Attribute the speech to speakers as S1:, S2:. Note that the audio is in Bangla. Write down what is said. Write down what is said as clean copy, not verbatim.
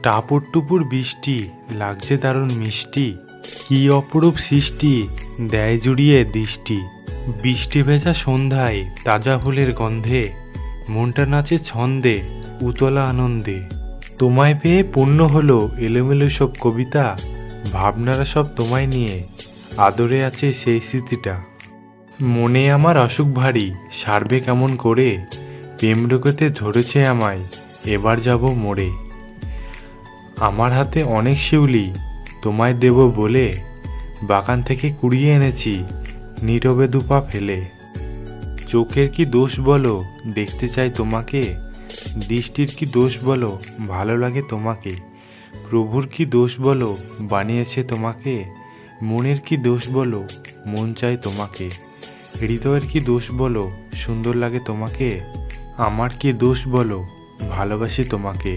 S1: টাপুর টুপুর বৃষ্টি, লাগছে দারুণ মিষ্টি। কি অপরূপ সৃষ্টি, দেয় জুড়িয়ে দৃষ্টি। বৃষ্টি ভেজা সন্ধ্যায় তাজা ফুলের গন্ধে মনটা নাচে ছন্দে, উতলা আনন্দে। তোমায় পেয়ে পূর্ণ হলো এলোমেলো সব কবিতা, ভাবনারা সব তোমায় নিয়ে, আদরে আছে সেই স্মৃতিটা। মনে আমার অসুখ ভারী, সারবে কেমন করে, প্রেম রোগেতে ধরেছে আমায়, এবার যাব মরে। আমার হাতে অনেক শিউলি, তোমায় দেব বলে, বাগান থেকে কুড়িয়ে এনেছি নীরবে দুপা ফেলে। চোখের কি দোষ বলো, দেখতে চাই তোমাকে, দৃষ্টির কি দোষ বলো, ভালো লাগে তোমাকে। প্রভুর কি দোষ বলো, বানিয়েছে তোমাকে, মনের কি দোষ বলো, মন চায় তোমাকে। হৃদয়ের কি দোষ বলো, সুন্দর লাগে তোমাকে। আমার কি দোষ বলো, ভালোবাসি তোমাকে।